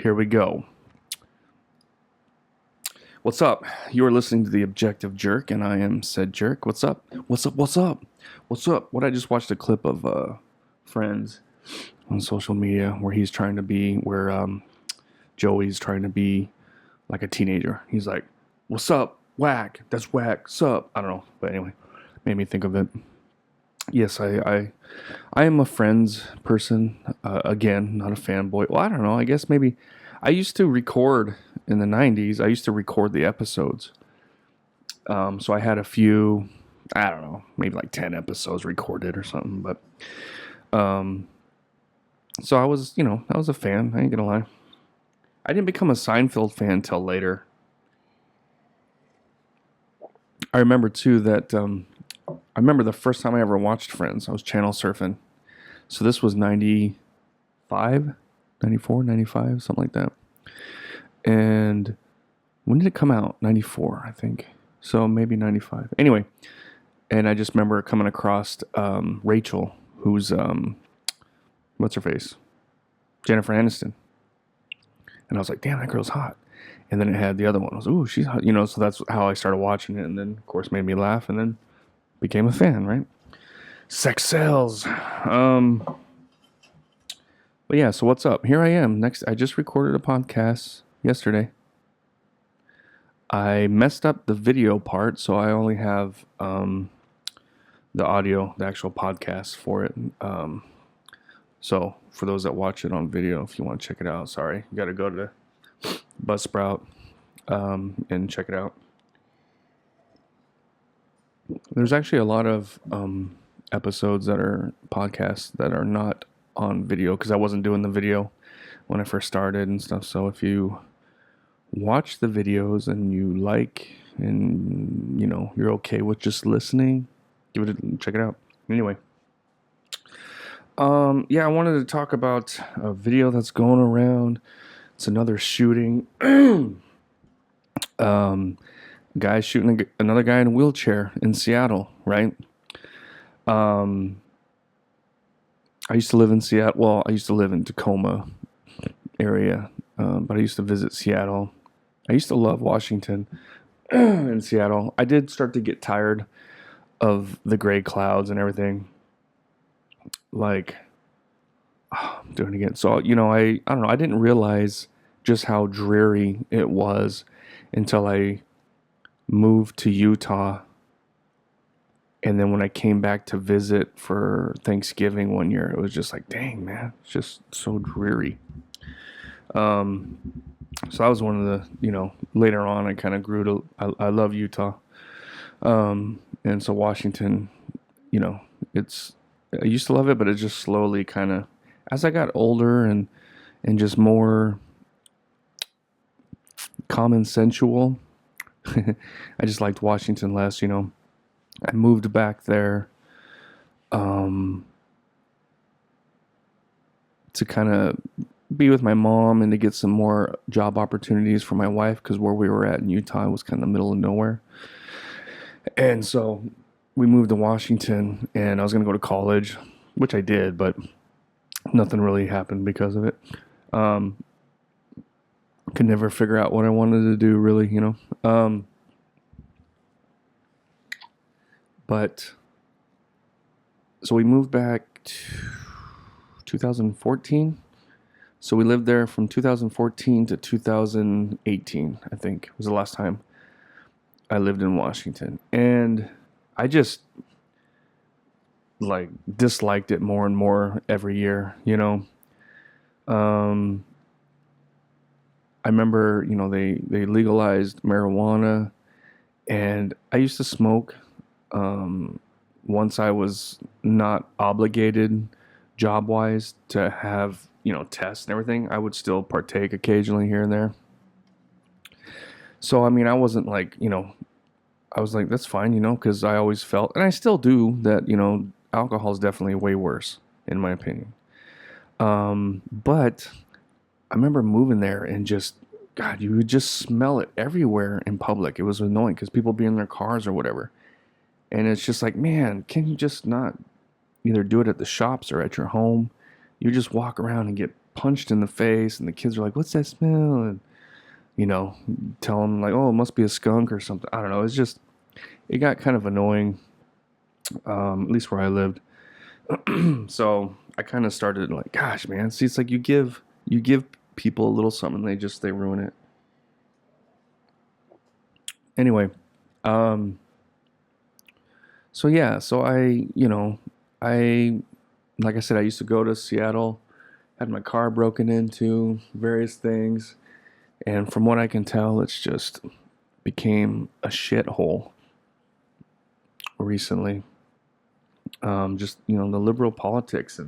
Here we go. What's up? You're listening to The Objective Jerk, and I am said jerk. What's up? What's up? What's up? What's up? What I just watched a clip of Friends on social media where he's trying to be, where Joey's trying to be like a teenager. He's like, what's up? Whack. That's whack. Sup? I don't know. But anyway, made me think of it. Yes, I am a Friends person. Again, not a fanboy. Well, I don't know. I guess maybe I used to record in the 90s. I used to record the episodes. So I had a few, I don't know, maybe like 10 episodes recorded or something. But so I was a fan. I ain't gonna lie. I didn't become a Seinfeld fan until later. I remember too that I remember the first time I ever watched Friends. I was channel surfing. So this was 95, 94, 95, something like that. And when did it come out? 94, I think. So maybe 95. Anyway, and I just remember coming across Rachel, who's, what's her face? Jennifer Aniston. And I was like, damn, that girl's hot. And then it had the other one. I was, ooh, she's hot. So that's how I started watching it. And then, of course, made me laugh. And then became a fan, right? Sex sells. But yeah, so what's up? Here I am. I just recorded a podcast yesterday. I messed up the video part, so I only have the audio, the actual podcast for it. So for those that watch it on video, if you want to check it out, sorry, you got to go to Buzzsprout and check it out. There's actually a lot of episodes that are podcasts that are not on video because I wasn't doing the video when I first started and stuff. So if you watch the videos and you like and you're okay with just listening, check it out. Anyway, I wanted to talk about a video that's going around. It's another shooting. Guy shooting another guy in a wheelchair in Seattle, right? I used to live in Seattle. Well, I used to live in Tacoma area, but I used to visit Seattle. I used to love Washington and Seattle. I did start to get tired of the gray clouds and everything. Like, I'm doing it again. So, I don't know. I didn't realize just how dreary it was until I moved to Utah. And then when I came back to visit for Thanksgiving one year, it was just like, dang, man, it's just so dreary. So that was one of the, later on I kind of grew to, I love Utah. And so Washington, I used to love it, but it just slowly kind of, as I got older and just more common sensual, I just liked Washington less, I moved back there to kind of be with my mom and to get some more job opportunities for my wife because where we were at in Utah was kind of the middle of nowhere. And so we moved to Washington and I was going to go to college, which I did, but nothing really happened because of it. Could never figure out what I wanted to do really, But so we moved back to 2014. So we lived there from 2014 to 2018, I think was the last time I lived in Washington. And I just disliked it more and more every year, I remember, they legalized marijuana and I used to smoke. Once I was not obligated job-wise to have, tests and everything, I would still partake occasionally here and there. So, I wasn't I was like, that's fine, because I always felt, and I still do, that, alcohol is definitely way worse, in my opinion. But I remember moving there and just, God, you would just smell it everywhere in public. It was annoying because people be in their cars or whatever. And it's just like, man, can you just not either do it at the shops or at your home? You just walk around and get punched in the face, and the kids are like, "What's that smell?" And tell them like, "Oh, it must be a skunk or something." I don't know. It got kind of annoying, at least where I lived. So I kind of started like, gosh, man. See, it's like you give people a little something, they ruin it. Anyway, um, so yeah, so I like I said, I used to go to Seattle, had my car broken into, various things, and from what I can tell, it's just became a shithole recently. Just the liberal politics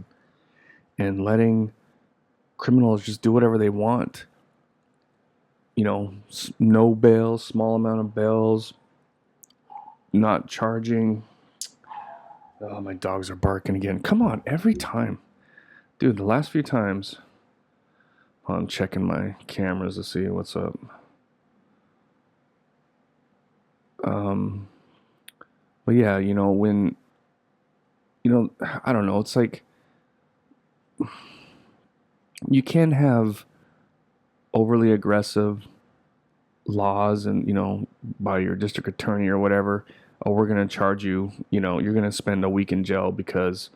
and letting criminals just do whatever they want. No bail, small amount of bails, not charging. Oh, my dogs are barking again. Come on, every time. Dude, the last few times, I'm checking my cameras to see what's up. Um, but yeah, when, I don't know, it's like you can have overly aggressive laws and, by your district attorney or whatever. Oh, we're going to charge you, you're going to spend a week in jail because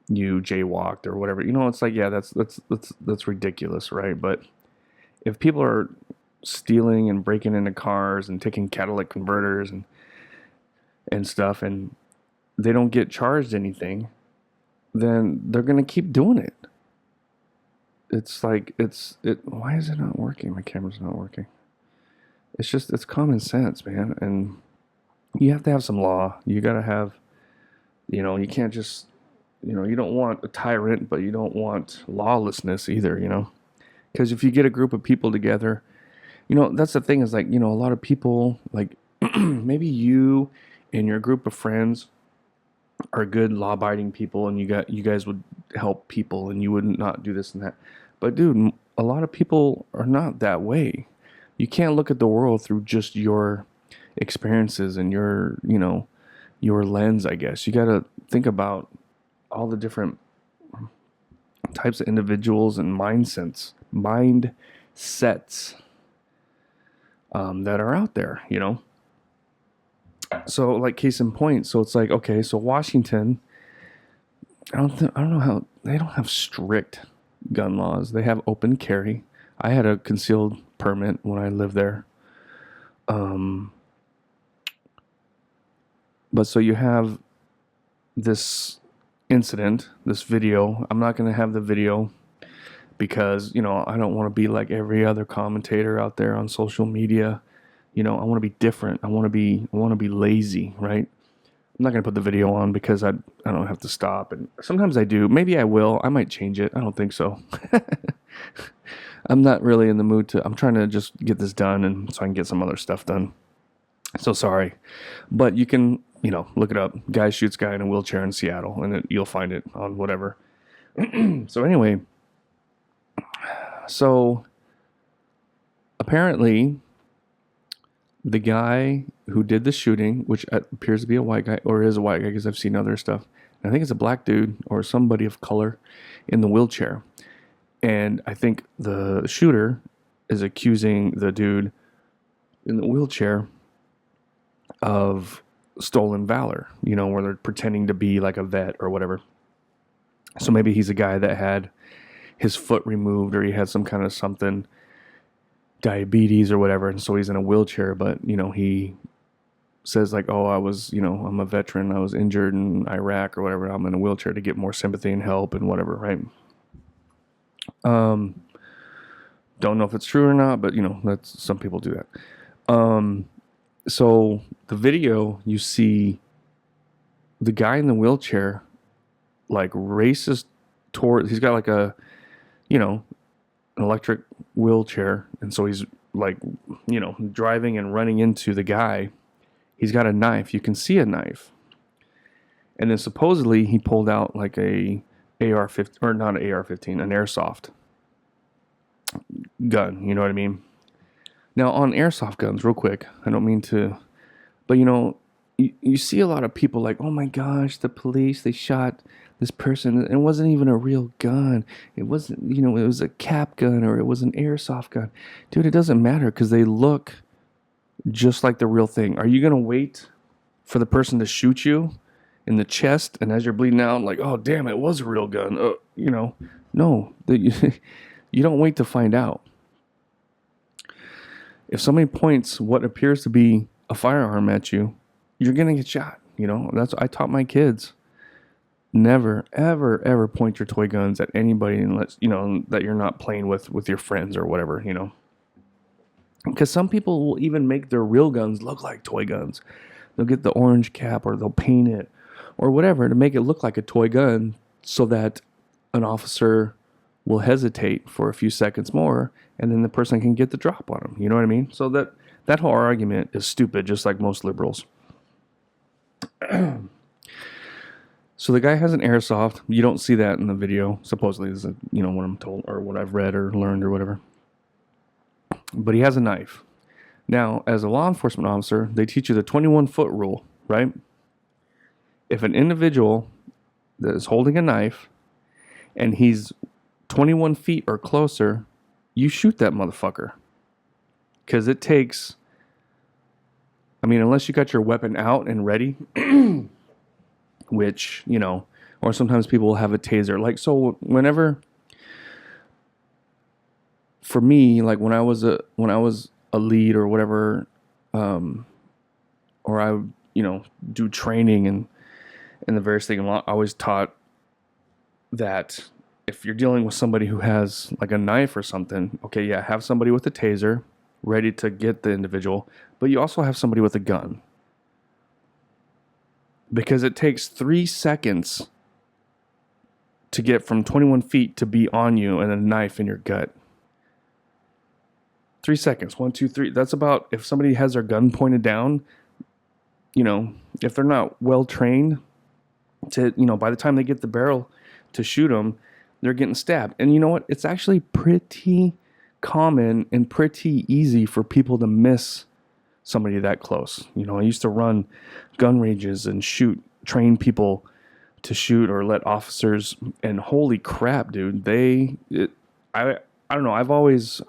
you jaywalked or whatever. It's like, yeah, that's ridiculous, right? But if people are stealing and breaking into cars and taking catalytic converters and stuff, and they don't get charged anything, then they're gonna keep doing it. It's like why is it not working? My camera's not working. It's common sense, man. And you have to have some law. You gotta have, you can't just, you don't want a tyrant, but you don't want lawlessness either, because if you get a group of people together, that's the thing is like, a lot of people like maybe you and your group of friends are good law-abiding people, and you guys would help people, and you wouldn't not do this and that. But dude, a lot of people are not that way. You can't look at the world through just your experiences and your lens, I guess. You got to think about all the different types of individuals and mindsets that are out there, So like case in point, so it's like, okay, so Washington, I don't know how they don't have strict gun laws. They have open carry. I had a concealed permit when I lived there. But so you have this incident, this video. I'm not going to have the video because, I don't want to be like every other commentator out there on social media. I want to be different. I want to be lazy, right? I'm not going to put the video on because I don't have to stop. And sometimes I do. Maybe I will. I might change it. I don't think so. I'm not really in the mood I'm trying to just get this done and so I can get some other stuff done. So sorry. But you can, look it up. Guy shoots guy in a wheelchair in Seattle, and you'll find it on whatever. So anyway, so apparently the guy who did the shooting, which appears to be a white guy, or is a white guy because I've seen other stuff. And I think it's a black dude or somebody of color in the wheelchair. And I think the shooter is accusing the dude in the wheelchair of stolen valor, where they're pretending to be like a vet or whatever. So maybe he's a guy that had his foot removed or he had some kind of something, diabetes or whatever, and so he's in a wheelchair, but he says like, oh, I'm a veteran, I was injured in Iraq or whatever, I'm in a wheelchair to get more sympathy and help and whatever, right? Don't know if it's true or not, but that's, some people do that. So the video, you see the guy in the wheelchair like races toward, he's got like a an electric wheelchair, and so he's like driving and running into the guy. He's got a knife, you can see a knife, and then supposedly he pulled out like a AR-15, or not an AR-15, an airsoft gun, you know what I mean? Now on airsoft guns, real quick, I don't mean to, but you you see a lot of people like, oh my gosh, the police, they shot this person. It wasn't even a real gun. It wasn't, it was a cap gun or it was an airsoft gun. Dude, it doesn't matter because they look just like the real thing. Are you going to wait for the person to shoot you in the chest, and as you're bleeding out, like, oh, damn, it was a real gun? No, you don't wait to find out. If somebody points what appears to be a firearm at you, you're going to get shot. That's what I taught my kids. Never, ever, ever point your toy guns at anybody unless, that you're not playing with your friends or whatever, Because some people will even make their real guns look like toy guns. They'll get the orange cap or they'll paint it or whatever to make it look like a toy gun so that an officer will hesitate for a few seconds more and then the person can get the drop on them. You know what I mean? So that whole argument is stupid, just like most liberals. So the guy has an airsoft. You don't see that in the video. Supposedly, this is what I'm told or what I've read or learned or whatever. But he has a knife. Now, as a law enforcement officer, they teach you the 21-foot rule, right? If an individual that is holding a knife and he's 21 feet or closer, you shoot that motherfucker. Because it takes, unless you got your weapon out and ready, which, or sometimes people will have a taser. Like, so whenever, for me, like when I was a lead or whatever, or I would, do training and the various things, I always taught that if you're dealing with somebody who has like a knife or something, okay, yeah, have somebody with a taser ready to get the individual, but you also have somebody with a gun. Because it takes 3 seconds to get from 21 feet to be on you and a knife in your gut. 3 seconds. 1, 2, 3. That's about, if somebody has their gun pointed down, if they're not well trained to, by the time they get the barrel to shoot them, they're getting stabbed. And you know what? It's actually pretty common and pretty easy for people to miss somebody that close. I used to run gun ranges and train people to shoot or let officers, and holy crap, dude, I don't know. I've always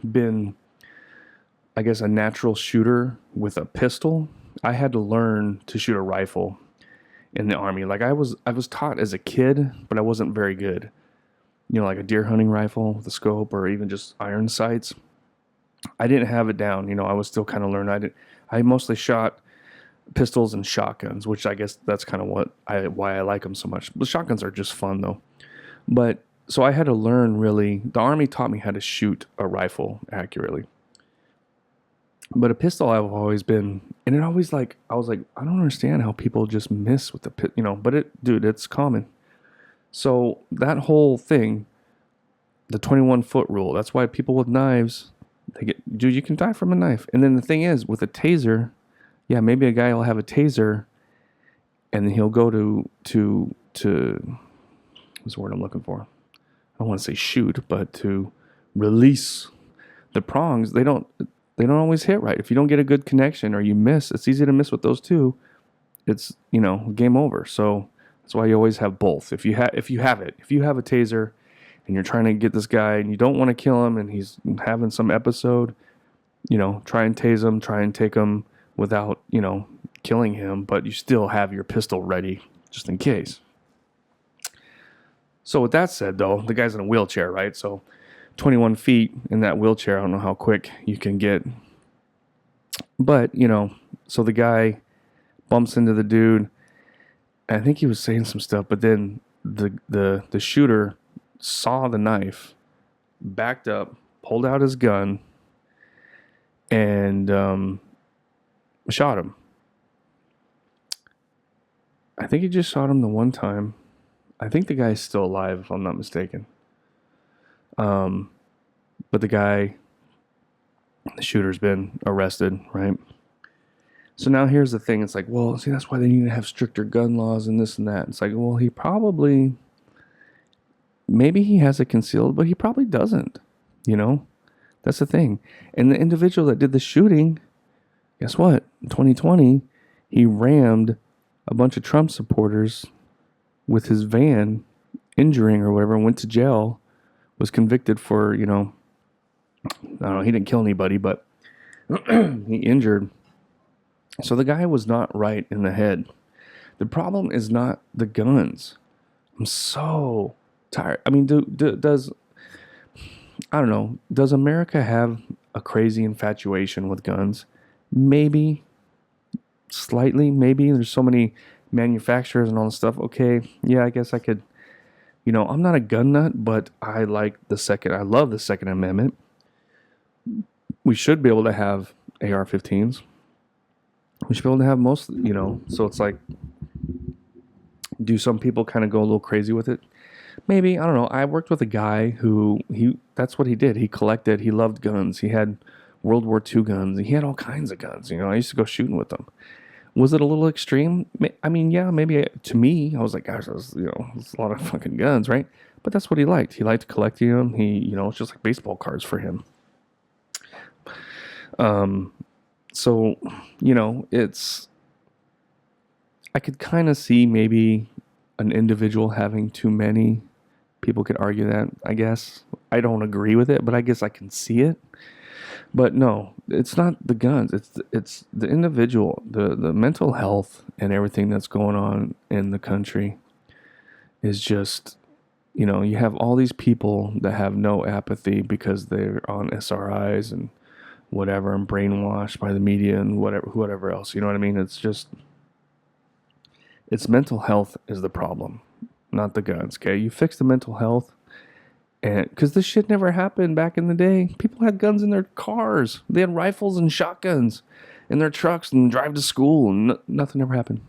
been, I guess, a natural shooter with a pistol. I had to learn to shoot a rifle in the Army. Like I was taught as a kid, but I wasn't very good. Like a deer hunting rifle with a scope or even just iron sights. I didn't have it down. I was still kind of learning. I mostly shot pistols and shotguns, which I guess that's kind of why I like them so much. The shotguns are just fun though. But so I had to learn really. The Army taught me how to shoot a rifle accurately. But a pistol, I've always been, and it always I was like, I don't understand how people just miss with the but it's common. So that whole thing, the 21-foot rule, that's why people with knives, you can die from a knife. And then the thing is, with a taser, yeah, maybe a guy will have a taser and then he'll go to what's the word I'm looking for? I don't want to say shoot, but to release the prongs. They don't always hit right. If you don't get a good connection or you miss, it's easy to miss with those two. It's, game over. So that's why you always have both. If you have a taser and you're trying to get this guy and you don't want to kill him and he's having some episode, try and tase him, try and take him without, killing him, but you still have your pistol ready just in case. So with that said, though, the guy's in a wheelchair, right? So 21 feet in that wheelchair, I don't know how quick you can get. But, so the guy bumps into the dude. And I think he was saying some stuff, but then the shooter saw the knife, backed up, pulled out his gun, and shot him. I think he just shot him the one time. I think the guy's still alive, if I'm not mistaken. But the shooter's been arrested, right? So now here's the thing. It's like, well, see, that's why they need to have stricter gun laws and this and that. It's like, well, maybe he has it concealed, but he probably doesn't, That's the thing. And the individual that did the shooting, guess what? In 2020, He rammed a bunch of Trump supporters with his van, injuring or whatever, and went to jail. Was convicted for, I don't know, he didn't kill anybody, but he injured. So the guy was not right in the head. The problem is not the guns. I'm so tired. I mean, does I don't know. Does America have a crazy infatuation with guns? Maybe, slightly. Maybe there's so many manufacturers and all this stuff. Okay, yeah, I guess I could. I'm not a gun nut, but I love the Second Amendment. We should be able to have AR-15s. We should be able to have most. So it's like, do some people kind of go a little crazy with it? Maybe, I don't know. I worked with a guy who that's what he did. He collected, he loved guns. He had World War II guns. He had all kinds of guns. I used to go shooting with them. Was it a little extreme? I mean, yeah, maybe to me, I was like, gosh, it's a lot of fucking guns, right? But that's what he liked. He liked collecting them. It's just like baseball cards for him. So, I could kind of see maybe an individual having too many. People could argue that, I guess. I don't agree with it, but I guess I can see it. But no, it's not the guns. It's the individual, the mental health and everything that's going on in the country is just, you have all these people that have no apathy because they're on SRIs and whatever and brainwashed by the media and whatever else. You know what I mean? It's mental health is the problem, not the guns. Okay, you fix the mental health. And because this shit never happened back in the day. People had guns in their cars. They had rifles and shotguns in their trucks and drive to school, and nothing ever happened.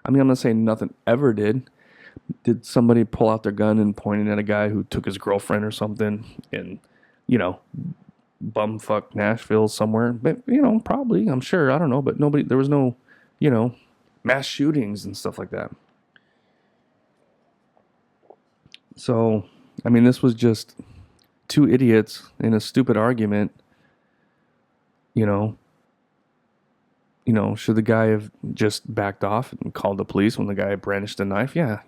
I mean, I'm not saying nothing ever did. Did somebody pull out their gun and point it at a guy who took his girlfriend or something in, bumfuck Nashville somewhere? But, probably, I'm sure. I don't know. But there was no, mass shootings and stuff like that. So, I mean, this was just two idiots in a stupid argument. Should the guy have just backed off and called the police when the guy brandished a knife? Yeah,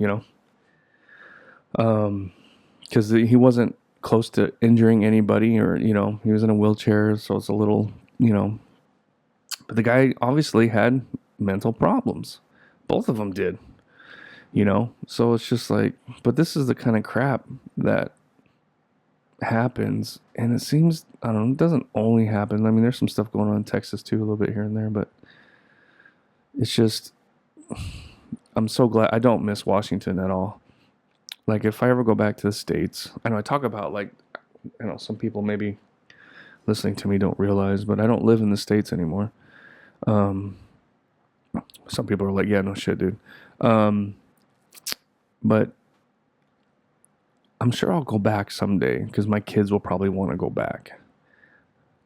because he wasn't close to injuring anybody, or he was in a wheelchair, so it's a little, But the guy obviously had mental problems. Both of them did. So it's just like, but this is the kind of crap that happens, and it seems, I don't know, it doesn't only happen. I mean, there's some stuff going on in Texas too, a little bit here and there, but it's just, I'm so glad. I don't miss Washington at all. Like, if I ever go back to the States, I know I talk about, like, some people maybe listening to me don't realize, but I don't live in the States anymore. Some people are like, yeah, no shit, dude. But I'm sure I'll go back someday because my kids will probably want to go back.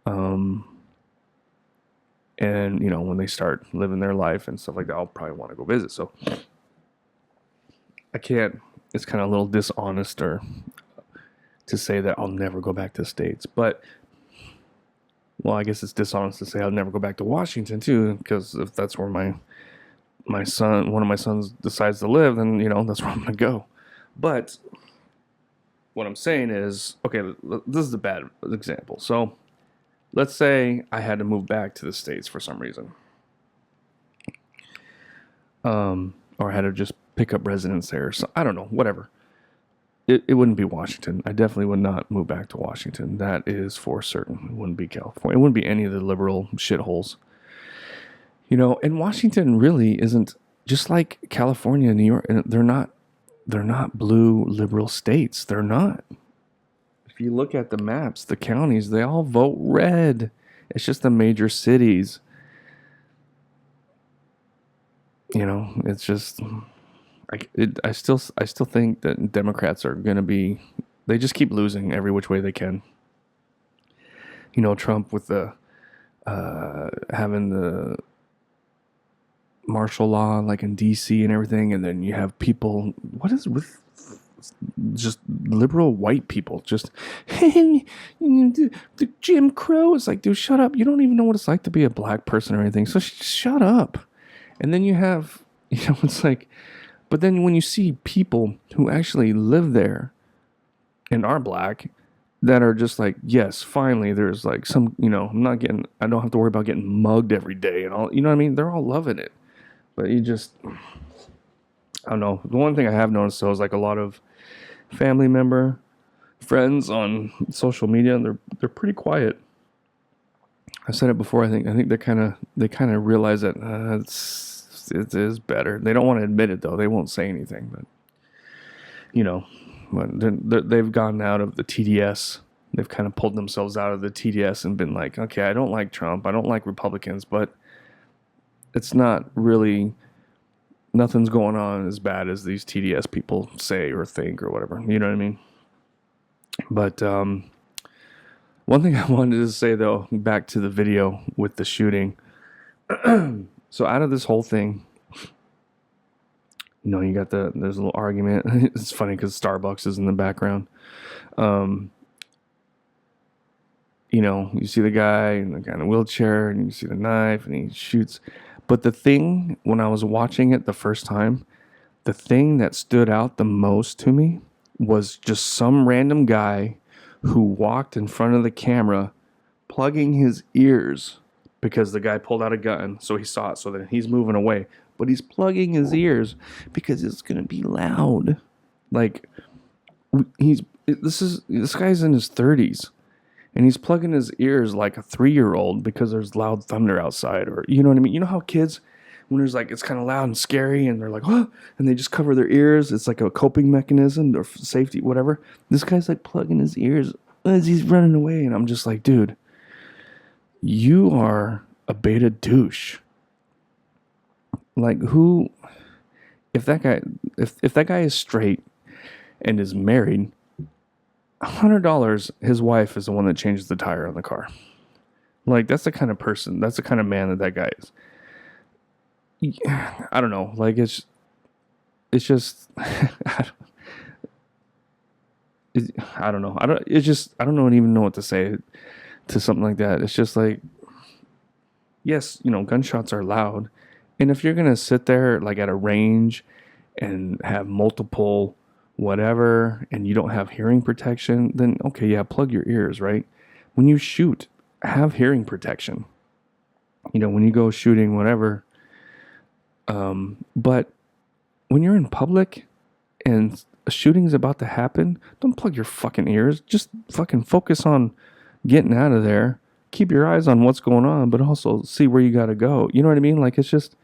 And, when they start living their life and stuff like that, I'll probably want to go visit. So I can't, it's kind of a little dishonest to say that I'll never go back to the States. But, well, I guess it's dishonest to say I'll never go back to Washington too, because if that's where one of my sons decides to live, then, that's where I'm going to go. But what I'm saying is, okay, this is a bad example. So let's say I had to move back to the States for some reason. Or I had to just pick up residence there. So I don't know, whatever. It wouldn't be Washington. I definitely would not move back to Washington. That is for certain. It wouldn't be California. It wouldn't be any of the liberal shitholes. And Washington really isn't, just like California and New York, and they're not blue liberal states. They're not. If you look at the maps, the counties, they all vote red. It's just the major cities. It's just, I still think that Democrats are going to be, they just keep losing every which way they can. Trump with the having the martial law like in DC and everything, and then you have people, what is with just liberal white people just the Jim Crow. It's like, dude, shut up. You don't even know what it's like to be a black person or anything, so shut up. And then you have, it's like, but then when you see people who actually live there and are black that are just like, yes, finally there's like some, I don't have to worry about getting mugged every day and all, you know what I mean? They're all loving it. But I don't know. The one thing I have noticed though is like a lot of family member friends on social media, they're pretty quiet. I said it before. I think they kind of realize that it is better. They don't want to admit it though. They won't say anything, but you know, they've gone out of the TDS. They've kind of pulled themselves out of the TDS and been like, okay, I don't like Trump. I don't like Republicans, but it's not really, nothing's going on as bad as these TDS people say or think or whatever. You know what I mean? But one thing I wanted to say though, back to the video with the shooting. So out of this whole thing, you got there's a little argument. It's funny because Starbucks is in the background. You see the guy and the guy in the wheelchair, and you see the knife, and he shoots. But the thing, when I was watching it the first time, the thing that stood out the most to me was just some random guy who walked in front of the camera, plugging his ears because the guy pulled out a gun, so he saw it, so then he's moving away. But he's plugging his ears because it's gonna be loud. Like this guy's in his 30s. And he's plugging his ears like a 3-year-old because there's loud thunder outside, or you know what I mean? You know how kids, when there's like, it's kind of loud and scary and they're like, oh, and they just cover their ears. It's like a coping mechanism or safety, whatever. This guy's like plugging his ears as he's running away. And I'm just like, dude, you are a beta douche. Like if that guy is straight and is married, $100, his wife is the one that changes the tire on the car. Like, that's the kind of person, that's the kind of man that guy is. I don't know. Like, it's just, I don't know. I don't even know what to say to something like that. It's just like, yes, gunshots are loud. And if you're going to sit there like at a range and have multiple whatever, and you don't have hearing protection, then okay, yeah, plug your ears, right? When you shoot, have hearing protection. When you go shooting, whatever. But when you're in public and a shooting is about to happen, don't plug your fucking ears. Just fucking focus on getting out of there. Keep your eyes on what's going on, but also see where you got to go. You know what I mean? Like, it's just,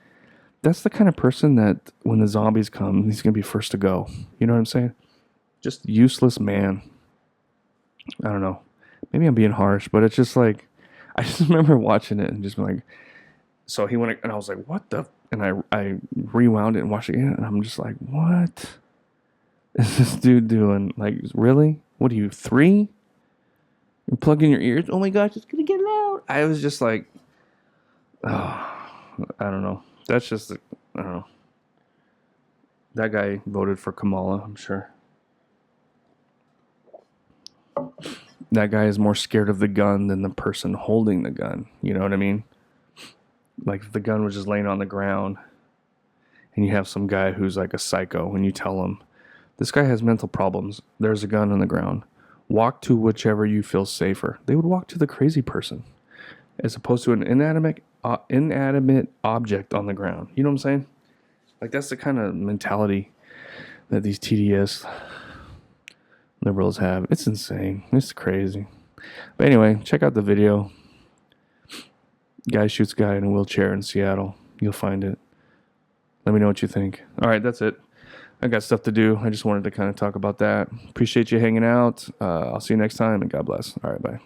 that's the kind of person that when the zombies come, he's going to be first to go. You know what I'm saying? Just useless man. I don't know. Maybe I'm being harsh, but it's just like, I just remember watching it and just being like, so he went, and I was like, what the? And I rewound it and watched it again, and I'm just like, what is this dude doing? Like, really? What are you, 3? You plug in your ears? Oh my gosh, it's going to get loud. I was just like, oh, I don't know. That's just, I don't know. That guy voted for Kamala, I'm sure. That guy is more scared of the gun than the person holding the gun. You know what I mean? Like, if the gun was just laying on the ground and you have some guy who's like a psycho and you tell him, this guy has mental problems, there's a gun on the ground, walk to whichever you feel safer. They would walk to the crazy person as opposed to an inanimate object on the ground. You know what I'm saying? Like, that's the kind of mentality that these TDS liberals have. It's insane. It's crazy. But anyway, check out the video. Guy shoots guy in a wheelchair in Seattle. You'll find it. Let me know what you think. All right, that's it. I got stuff to do. I just wanted to kind of talk about that. Appreciate you hanging out. I'll see you next time, and God bless. All right, bye.